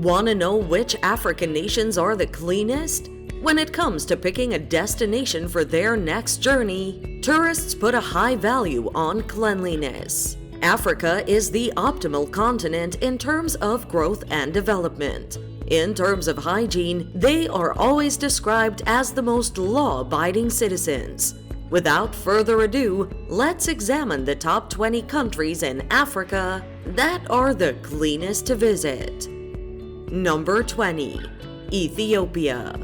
Want to know which African nations are the cleanest? When it comes to picking a destination for their next journey, tourists put a high value on cleanliness. Africa is the optimal continent in terms of growth and development. In terms of hygiene, they are always described as the most law-abiding citizens. Without further ado, let's examine the top 20 countries in Africa that are the cleanest to visit. Number 20. Ethiopia.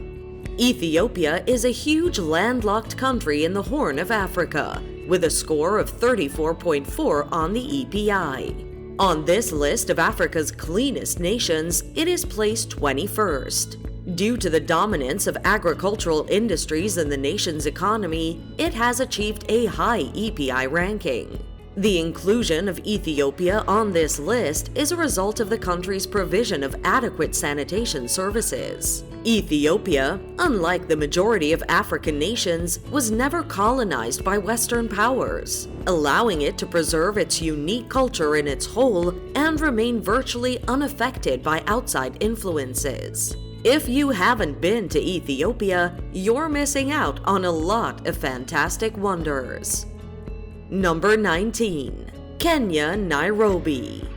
Ethiopia is a huge landlocked country in the Horn of Africa, with a score of 34.4 on the EPI. On this list of Africa's cleanest nations, it is placed 21st. Due to the dominance of agricultural industries in the nation's economy, it has achieved a high EPI ranking. The inclusion of Ethiopia on this list is a result of the country's provision of adequate sanitation services. Ethiopia, unlike the majority of African nations, was never colonized by Western powers, allowing it to preserve its unique culture in its whole and remain virtually unaffected by outside influences. If you haven't been to Ethiopia, you're missing out on a lot of fantastic wonders. Number 19. Kenya, Nairobi.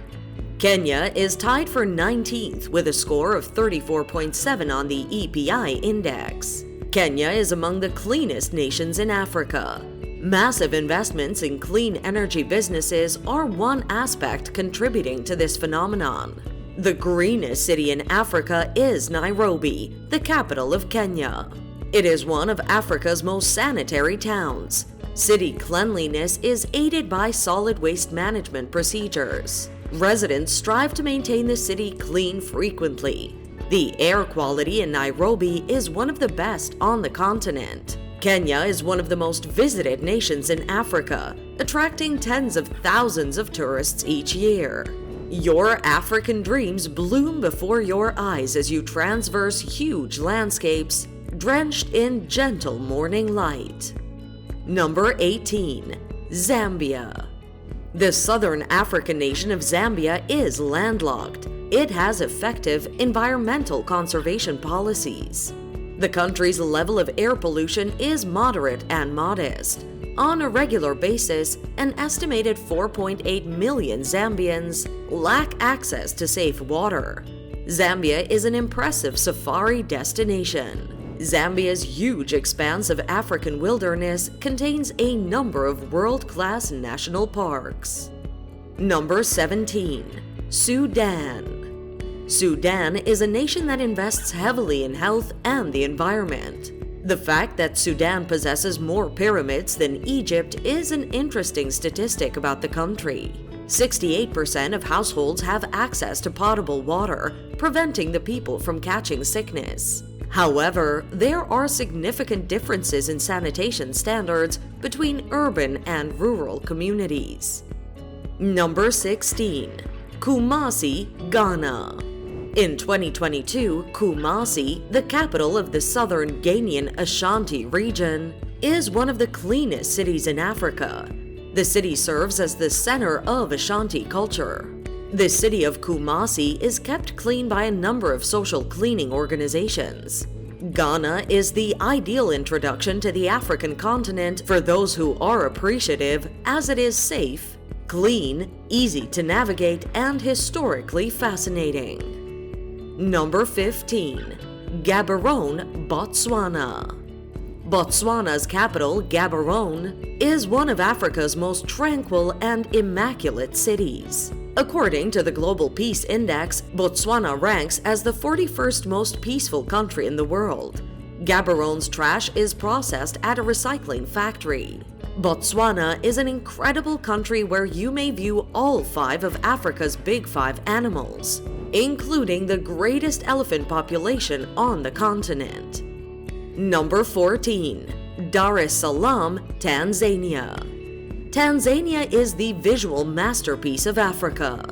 Kenya is tied for 19th with a score of 34.7 on the EPI index. Kenya is among the cleanest nations in Africa. Massive investments in clean energy businesses are one aspect contributing to this phenomenon. The greenest city in Africa is Nairobi, the capital of Kenya. It is one of Africa's most sanitary towns. City cleanliness is aided by solid waste management procedures. Residents strive to maintain the city clean frequently. The air quality in Nairobi is one of the best on the continent. Kenya is one of the most visited nations in Africa, attracting tens of thousands of tourists each year. Your African dreams bloom before your eyes as you traverse huge landscapes drenched in gentle morning light. Number 18. Zambia. The southern African nation of Zambia is landlocked. It has effective environmental conservation policies. The country's level of air pollution is moderate and modest. On a regular basis, an estimated 4.8 million Zambians lack access to safe water. Zambia is an impressive safari destination. Zambia's huge expanse of African wilderness contains a number of world-class national parks. Number 17. Sudan. Sudan is a nation that invests heavily in health and the environment. The fact that Sudan possesses more pyramids than Egypt is an interesting statistic about the country. 68% of households have access to potable water, preventing the people from catching sickness. However, there are significant differences in sanitation standards between urban and rural communities. Number 16. Kumasi, Ghana. In 2022, Kumasi, the capital of the southern Ghanaian Ashanti region, is one of the cleanest cities in Africa. The city serves as the center of Ashanti culture. The city of Kumasi is kept clean by a number of social cleaning organizations. Ghana is the ideal introduction to the African continent for those who are appreciative, as it is safe, clean, easy to navigate, and historically fascinating. Number 15. Gaborone, Botswana. Botswana's capital, Gaborone, is one of Africa's most tranquil and immaculate cities. According to the Global Peace Index, Botswana ranks as the 41st most peaceful country in the world. Gaborone trash is processed at a recycling factory. Botswana is an incredible country where you may view all 5 of Africa's big 5 animals, including the greatest elephant population on the continent. Number 14. Dar es Salaam, Tanzania. Tanzania is the visual masterpiece of Africa.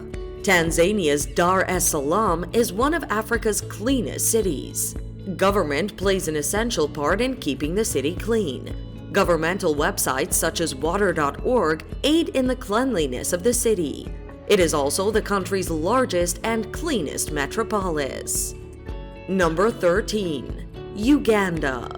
Tanzania's Dar es Salaam is one of Africa's cleanest cities. Government plays an essential part in keeping the city clean. Governmental websites such as water.org aid in the cleanliness of the city. It is also the country's largest and cleanest metropolis. Number 13. Uganda.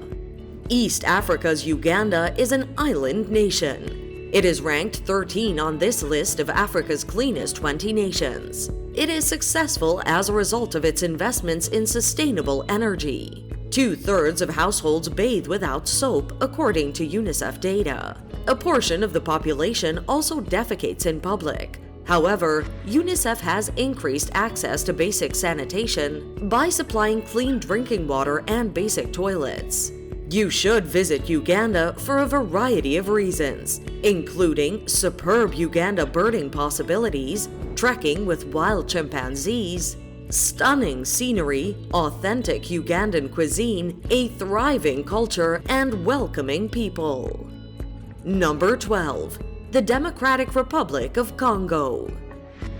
East Africa's Uganda is an island nation. It is ranked 13 on this list of Africa's cleanest 20 nations. It is successful as a result of its investments in sustainable energy. 2/3 of households bathe without soap, according to UNICEF data. A portion of the population also defecates in public. However, UNICEF has increased access to basic sanitation by supplying clean drinking water and basic toilets. You should visit Uganda for a variety of reasons, including superb Uganda birding possibilities, trekking with wild chimpanzees, stunning scenery, authentic Ugandan cuisine, a thriving culture, and welcoming people. Number 12. The Democratic Republic of Congo.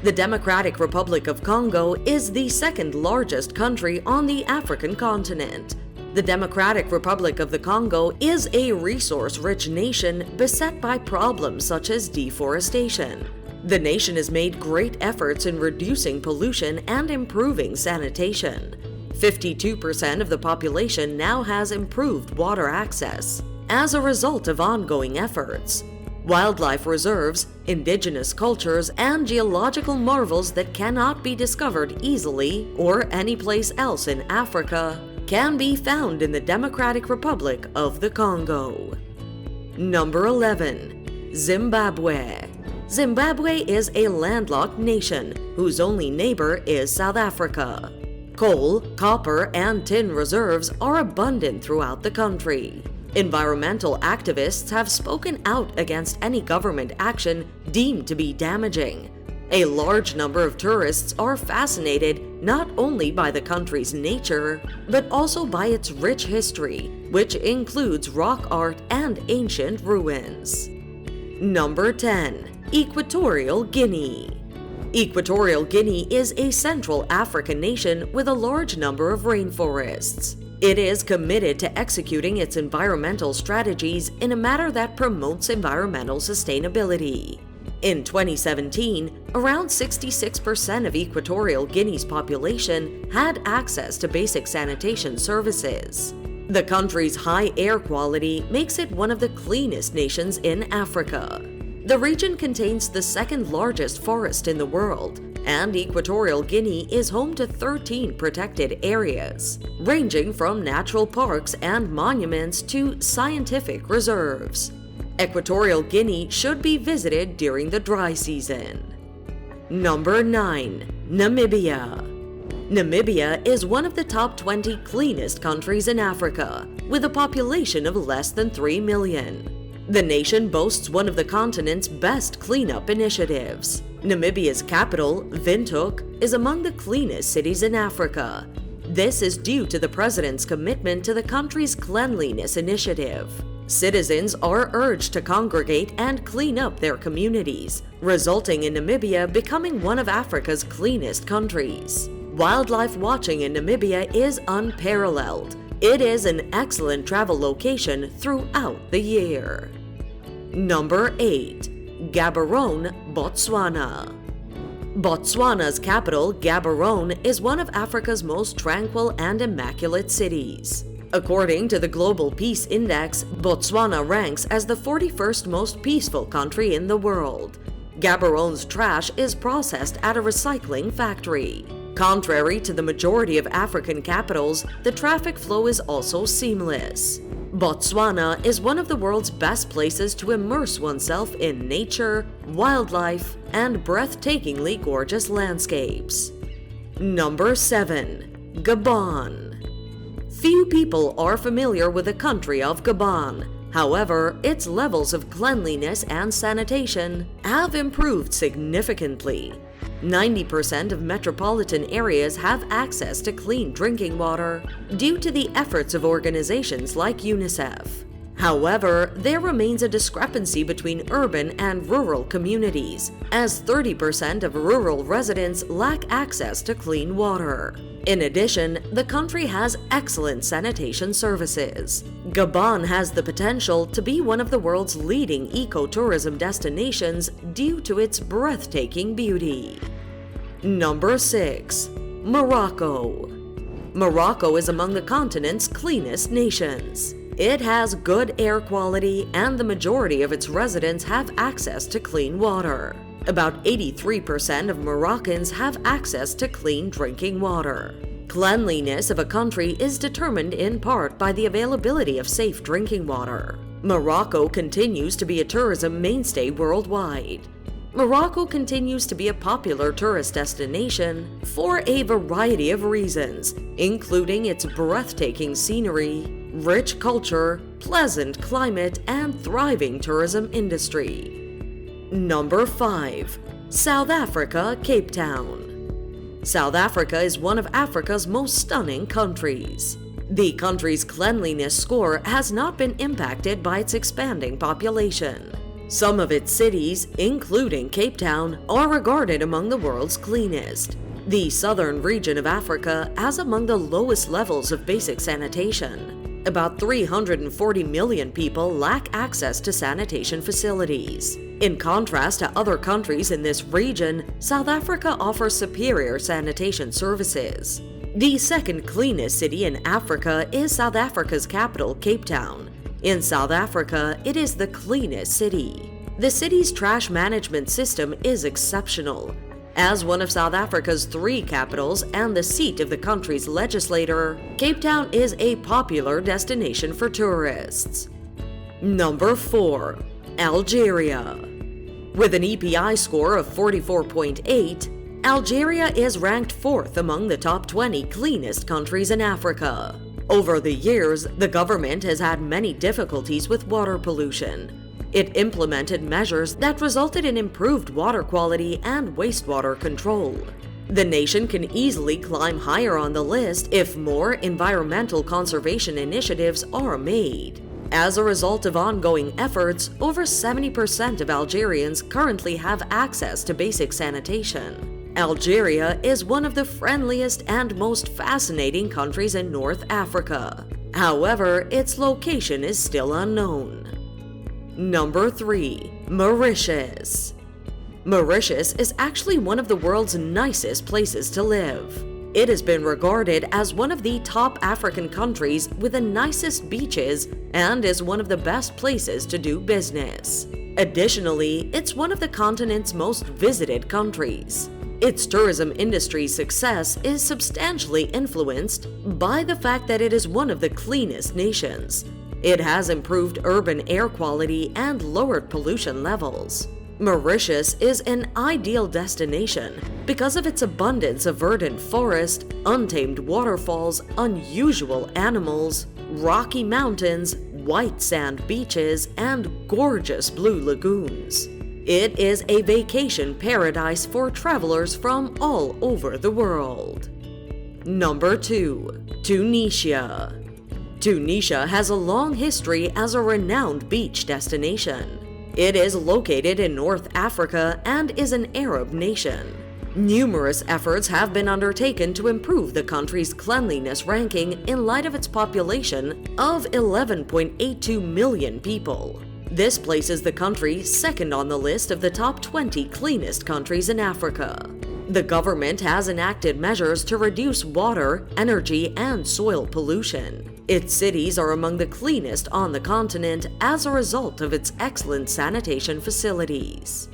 The Democratic Republic of Congo is the second largest country on the African continent. The Democratic Republic of the Congo is a resource-rich nation beset by problems such as deforestation. The nation has made great efforts in reducing pollution and improving sanitation. 52% of the population now has improved water access as a result of ongoing efforts. Wildlife reserves, indigenous cultures, and geological marvels that cannot be discovered easily or anyplace else in Africa can be found in the Democratic Republic of the Congo. Number 11. Zimbabwe. Zimbabwe is a landlocked nation whose only neighbor is South Africa. Coal, copper, and tin reserves are abundant throughout the country. Environmental activists have spoken out against any government action deemed to be damaging. A large number of tourists are fascinated not only by the country's nature, but also by its rich history, which includes rock art and ancient ruins. Number 10. Equatorial Guinea. Equatorial Guinea is a Central African nation with a large number of rainforests. It is committed to executing its environmental strategies in a manner that promotes environmental sustainability. In 2017, around 66% of Equatorial Guinea's population had access to basic sanitation services. The country's high air quality makes it one of the cleanest nations in Africa. The region contains the second largest forest in the world, and Equatorial Guinea is home to 13 protected areas, ranging from natural parks and monuments to scientific reserves. Equatorial Guinea should be visited during the dry season. Number 9. Namibia. Namibia is one of the top 20 cleanest countries in Africa, with a population of less than 3 million. The nation boasts one of the continent's best cleanup initiatives. Namibia's capital, Windhoek, is among the cleanest cities in Africa. This is due to the president's commitment to the country's cleanliness initiative. Citizens are urged to congregate and clean up their communities, resulting in Namibia becoming one of Africa's cleanest countries. Wildlife watching in Namibia is unparalleled. It is an excellent travel location throughout the year. Number 8. Gaborone, Botswana. Botswana's capital, Gaborone, is one of Africa's most tranquil and immaculate cities. According to the Global Peace Index, Botswana ranks as the 41st most peaceful country in the world. Gaborone trash is processed at a recycling factory. Contrary to the majority of African capitals, the traffic flow is also seamless. Botswana is one of the world's best places to immerse oneself in nature, wildlife, and breathtakingly gorgeous landscapes. Number 7. Gabon. Few people are familiar with the country of Gabon. However, its levels of cleanliness and sanitation have improved significantly. 90% of metropolitan areas have access to clean drinking water due to the efforts of organizations like UNICEF. However, there remains a discrepancy between urban and rural communities, as 30% of rural residents lack access to clean water. In addition, the country has excellent sanitation services. Gabon has the potential to be one of the world's leading ecotourism destinations due to its breathtaking beauty. Number 6. Morocco. Morocco is among the continent's cleanest nations. It has good air quality, and the majority of its residents have access to clean water. About 83% of Moroccans have access to clean drinking water. Cleanliness of a country is determined in part by the availability of safe drinking water. Morocco continues to be a tourism mainstay worldwide. Morocco continues to be a popular tourist destination for a variety of reasons, including its breathtaking scenery, rich culture, pleasant climate, and thriving tourism industry. Number 5. South Africa, Cape Town. South Africa is one of Africa's most stunning countries. The country's cleanliness score has not been impacted by its expanding population. Some of its cities, including Cape Town, are regarded among the world's cleanest. The southern region of Africa has among the lowest levels of basic sanitation. About 340 million people lack access to sanitation facilities. In contrast to other countries in this region, South Africa offers superior sanitation services. The second cleanest city in Africa is South Africa's capital, Cape Town. In South Africa, it is the cleanest city. The city's trash management system is exceptional. As one of South Africa's 3 capitals and the seat of the country's legislator, Cape Town is a popular destination for tourists. Number 4. Algeria. With an EPI score of 44.8, Algeria is ranked 4th among the top 20 cleanest countries in Africa. Over the years, the government has had many difficulties with water pollution. It implemented measures that resulted in improved water quality and wastewater control. The nation can easily climb higher on the list if more environmental conservation initiatives are made. As a result of ongoing efforts, over 70% of Algerians currently have access to basic sanitation. Algeria is one of the friendliest and most fascinating countries in North Africa. However, its location is still unknown. Number 3. Mauritius. Mauritius is actually one of the world's nicest places to live. It has been regarded as one of the top African countries with the nicest beaches and is one of the best places to do business. Additionally, it's one of the continent's most visited countries. Its tourism industry's success is substantially influenced by the fact that it is one of the cleanest nations. It has improved urban air quality and lowered pollution levels. Mauritius is an ideal destination because of its abundance of verdant forest, untamed waterfalls, unusual animals, rocky mountains, white sand beaches, and gorgeous blue lagoons. It is a vacation paradise for travelers from all over the world. Number 2. Tunisia. Tunisia has a long history as a renowned beach destination. It is located in North Africa and is an Arab nation. Numerous efforts have been undertaken to improve the country's cleanliness ranking in light of its population of 11.82 million people. This places the country second on the list of the top 20 cleanest countries in Africa. The government has enacted measures to reduce water, energy, and soil pollution. Its cities are among the cleanest on the continent as a result of its excellent sanitation facilities.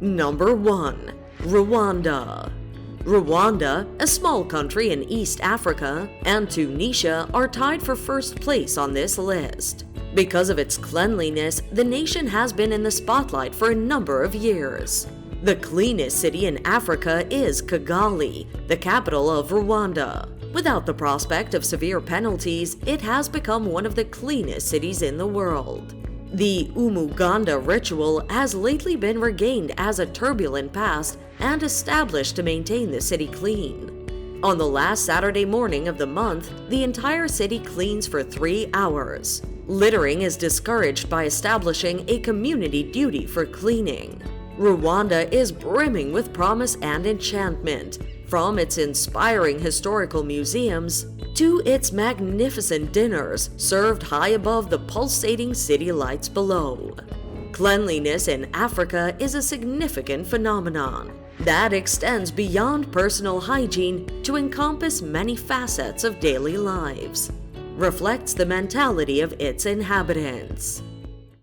Number 1. Rwanda. Rwanda, a small country in East Africa, and Tunisia are tied for first place on this list. Because of its cleanliness, the nation has been in the spotlight for a number of years. The cleanest city in Africa is Kigali, the capital of Rwanda. Without the prospect of severe penalties, it has become one of the cleanest cities in the world. The Umuganda ritual has lately been regained as a turbulent past and established to maintain the city clean. On the last Saturday morning of the month, the entire city cleans for 3 hours. Littering is discouraged by establishing a community duty for cleaning. Rwanda is brimming with promise and enchantment, from its inspiring historical museums to its magnificent dinners served high above the pulsating city lights below. Cleanliness in Africa is a significant phenomenon that extends beyond personal hygiene to encompass many facets of daily lives, reflects the mentality of its inhabitants.